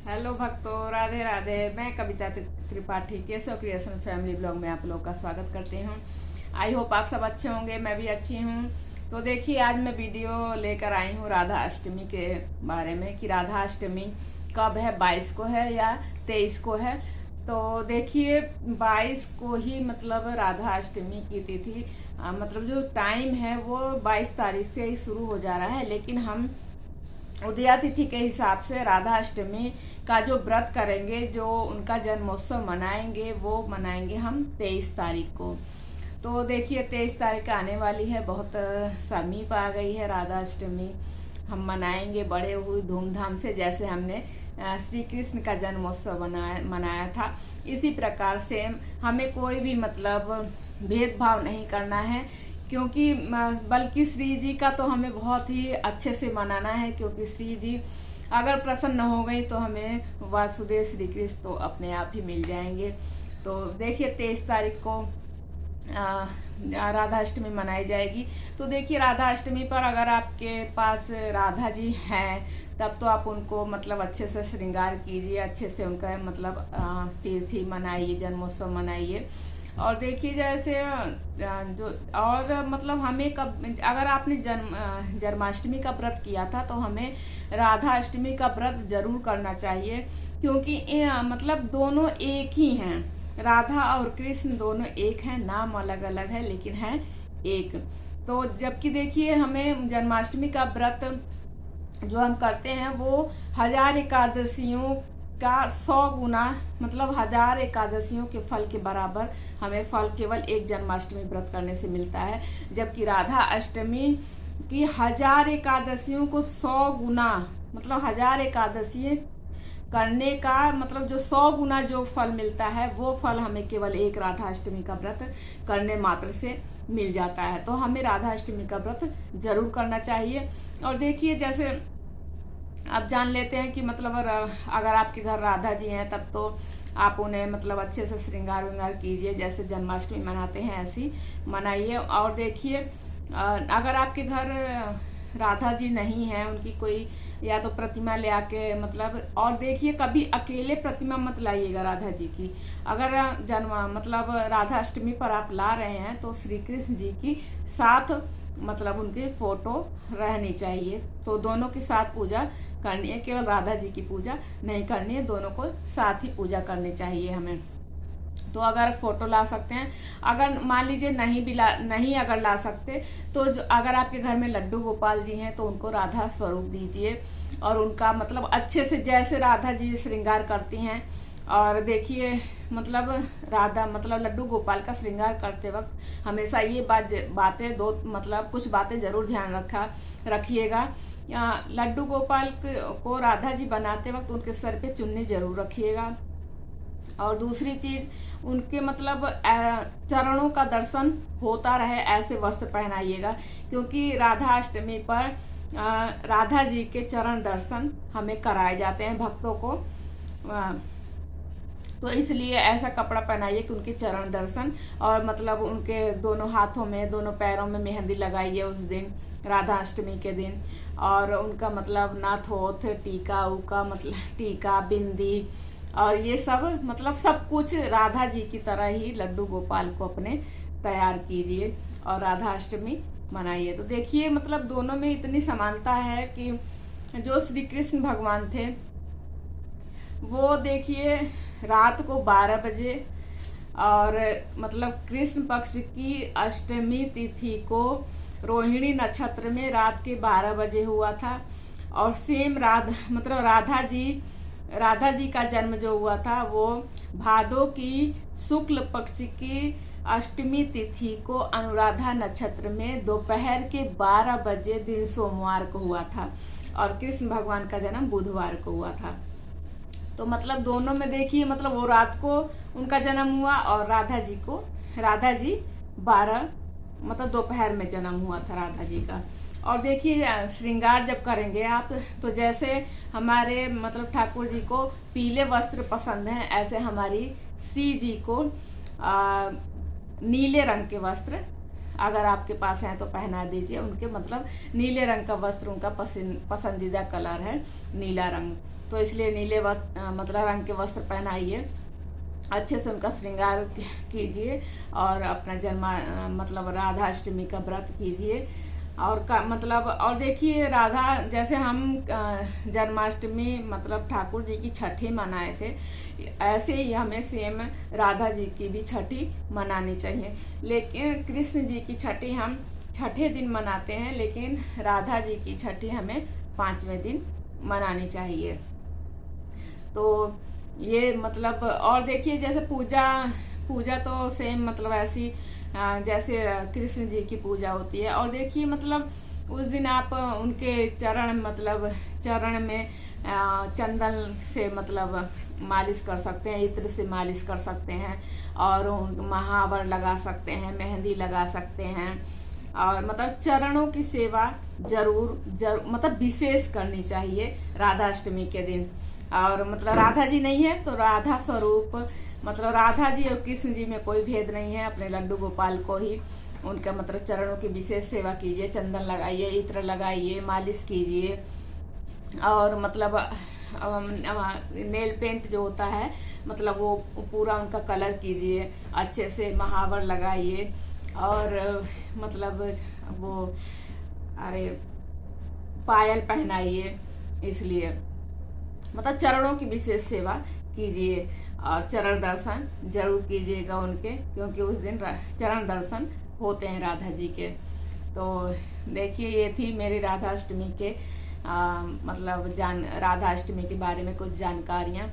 Hello भक्तों, राधे राधे। मैं Kavita Tripathi Keshav creation family blog में आप लोग का स्वागत करती हूँ। आई होप आप सब अच्छे होंगे, मैं भी अच्छी हूँ। तो देखिए, आज मैं वीडियो लेकर आई हूँ राधा अष्टमी के बारे में कि राधा अष्टमी कब है, 22 को है या 23 को है। तो देखिए, 22 को ही मतलब राधा अष्टमी की तिथि मतलब जो टाइम है वो 22 तारीख से ही शुरू हो जा रहा है, लेकिन हम उदया तिथि के हिसाब से राधा अष्टमी का जो व्रत करेंगे, जो उनका जन्मोत्सव मनाएंगे, वो मनाएंगे हम 23 तारीख को। तो देखिए, 23 तारीख आने वाली है, बहुत समीप आ गई है राधा अष्टमी। हम मनाएंगे बड़े हुए धूमधाम से, जैसे हमने श्री कृष्ण का जन्मोत्सव मनाया था। इसी प्रकार से हमें कोई भी मतलब भेदभाव नहीं करना है, क्योंकि बल्कि श्री जी का तो हमें बहुत ही अच्छे से मनाना है, क्योंकि श्री जी अगर प्रसन्न हो गई तो हमें वासुदेव श्री कृष्ण तो अपने आप ही मिल जाएंगे। तो देखिए, 23 तारीख को राधा अष्टमी मनाई जाएगी। तो देखिए, राधा अष्टमी पर अगर आपके पास राधा जी हैं तब तो आप उनको मतलब अच्छे से श्रृंगार कीजिए, अच्छे से उनका मतलब तिथि मनाइए, जन्मोत्सव मनाइए। और देखिए, जैसे जो और मतलब हमें कब अगर आपने जन्माष्टमी का व्रत किया था तो हमें राधा अष्टमी का व्रत जरूर करना चाहिए, क्योंकि मतलब दोनों एक ही हैं। राधा और कृष्ण दोनों एक हैं, नाम अलग अलग है लेकिन है एक। तो जबकि देखिए, हमें जन्माष्टमी का व्रत जो हम करते हैं वो 1000 एकादशियों का 100 गुना, मतलब 1000 एकादशियों के फल के बराबर हमें फल केवल एक जन्माष्टमी व्रत करने से मिलता है। जबकि राधा अष्टमी की 1000 एकादशियों को 100 गुना, मतलब 1000 एकादशी करने का मतलब जो 100 गुना जो फल मिलता है, वो फल हमें केवल एक राधा अष्टमी का व्रत करने मात्र से मिल जाता है। तो हमें राधा अष्टमी का व्रत जरूर करना चाहिए। और देखिए, जैसे अब जान लेते हैं कि मतलब अगर आपके घर राधा जी हैं तब तो आप उन्हें मतलब अच्छे से श्रृंगार विंगार कीजिए, जैसे जन्माष्टमी मनाते हैं ऐसी मनाइए। और देखिए, अगर आपके घर राधा जी नहीं है, उनकी कोई या तो प्रतिमा ले आके मतलब, और देखिए कभी अकेले प्रतिमा मत लाइएगा राधा जी की। अगर मतलब राधा अष्टमी पर आप ला रहे हैं तो श्री कृष्ण जी की साथ मतलब उनके फोटो रहनी चाहिए। तो दोनों के साथ पूजा करनी है, केवल राधा जी की पूजा नहीं करनी है, दोनों को साथ ही पूजा करनी चाहिए हमें। तो अगर फोटो ला सकते हैं, अगर मान लीजिए नहीं अगर ला सकते तो जो अगर आपके घर में लड्डू गोपाल जी हैं तो उनको राधा स्वरूप दीजिए, और उनका मतलब अच्छे से जैसे राधा जी श्रृंगार करती हैं। और देखिए, मतलब राधा मतलब लड्डू गोपाल का श्रृंगार करते वक्त हमेशा ये बातें दो मतलब कुछ बातें जरूर ध्यान रखिएगा। लड्डू गोपाल को राधा जी बनाते वक्त उनके सर पे चुन्नी जरूर रखिएगा। और दूसरी चीज, उनके मतलब चरणों का दर्शन होता रहे ऐसे वस्त्र पहनाइएगा, क्योंकि राधा अष्टमी पर राधा जी के चरण दर्शन हमें कराए जाते हैं भक्तों को। तो इसलिए ऐसा कपड़ा पहनाइए कि उनके चरण दर्शन, और मतलब उनके दोनों हाथों में, दोनों पैरों में मेहंदी लगाइए उस दिन, राधा अष्टमी के दिन। और उनका मतलब नाथ होठ, टीका उका, मतलब टीका बिंदी और ये सब मतलब सब कुछ राधा जी की तरह ही लड्डू गोपाल को अपने तैयार कीजिए और राधा अष्टमी मनाइए। तो देखिए, मतलब दोनों में इतनी समानता है कि जो श्री कृष्ण भगवान थे वो देखिए रात को 12 बजे, और मतलब कृष्ण पक्ष की अष्टमी तिथि को रोहिणी नक्षत्र में रात के 12 बजे हुआ था। और सेम राधा जी का जन्म जो हुआ था वो भादो की शुक्ल पक्ष की अष्टमी तिथि को अनुराधा नक्षत्र में दोपहर के 12 बजे दिन सोमवार को हुआ था, और कृष्ण भगवान का जन्म बुधवार को हुआ था। तो मतलब दोनों में देखिए, मतलब वो रात को उनका जन्म हुआ और राधा जी 12 मतलब दोपहर में जन्म हुआ था राधा जी का। और देखिए, श्रृंगार जब करेंगे आप तो जैसे हमारे मतलब ठाकुर जी को पीले वस्त्र पसंद हैं, ऐसे हमारी श्री जी को नीले रंग के वस्त्र अगर आपके पास है तो पहना दीजिए। उनके मतलब नीले रंग का वस्त्र उनका पसंदीदा कलर है, नीला रंग। तो इसलिए नीले मतलब रंग के वस्त्र पहनाइए, अच्छे से उनका श्रृंगार कीजिए और अपना मतलब राधाष्टमी का व्रत कीजिए। और मतलब और देखिए राधा, जैसे हम जन्माष्टमी मतलब ठाकुर जी की छठी मनाए थे, ऐसे ही हमें सेम राधा जी की भी छठी मनानी चाहिए। लेकिन कृष्ण जी की छठी हम छठे दिन मनाते हैं, लेकिन राधा जी की छठी हमें 5वें दिन मनानी चाहिए। तो ये मतलब और देखिए जैसे पूजा तो सेम मतलब ऐसी जैसे कृष्ण जी की पूजा होती है। और देखिए मतलब उस दिन आप उनके चरण में चंदन से मतलब मालिश कर सकते हैं, इत्र से मालिश कर सकते हैं, और महावर लगा सकते हैं, मेहंदी लगा सकते हैं। और मतलब चरणों की सेवा जरूर मतलब विशेष करनी चाहिए राधाष्टमी के दिन। और मतलब राधा जी नहीं है तो राधा स्वरूप, मतलब राधा जी और कृष्ण जी में कोई भेद नहीं है, अपने लड्डू गोपाल को ही उनका मतलब चरणों की विशेष सेवा कीजिए, चंदन लगाइए, इत्र लगाइए, मालिश कीजिए। और मतलब नेल पेंट जो होता है मतलब वो पूरा उनका कलर कीजिए, अच्छे से महावर लगाइए, और मतलब वो अरे पायल पहनाइए। इसलिए मतलब चरणों की विशेष सेवा कीजिए और चरण दर्शन जरूर कीजिएगा उनके, क्योंकि उस दिन चरण दर्शन होते हैं राधा जी के। तो देखिए ये थी मेरी राधाष्टमी के मतलब राधाष्टमी के बारे में कुछ जानकारियाँ।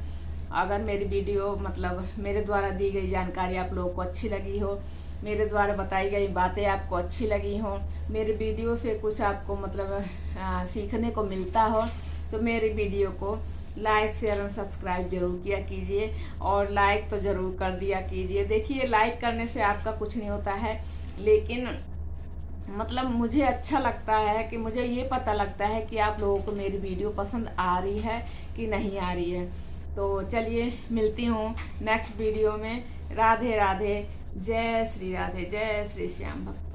अगर मेरी वीडियो मतलब मेरे द्वारा दी गई जानकारी आप लोगों को अच्छी लगी हो, मेरे द्वारा बताई गई बातें आपको अच्छी लगी हो, मेरे वीडियो से कुछ आपको मतलब सीखने को मिलता हो, तो मेरी वीडियो को लाइक शेयर और सब्सक्राइब जरूर किया कीजिए। और लाइक तो जरूर कर दिया कीजिए। देखिए लाइक करने से आपका कुछ नहीं होता है, लेकिन मतलब मुझे अच्छा लगता है कि मुझे ये पता लगता है कि आप लोगों को मेरी वीडियो पसंद आ रही है कि नहीं आ रही है। तो चलिए मिलती हूँ नेक्स्ट वीडियो में। राधे राधे, जय श्री राधे, जय श्री श्याम भक्त।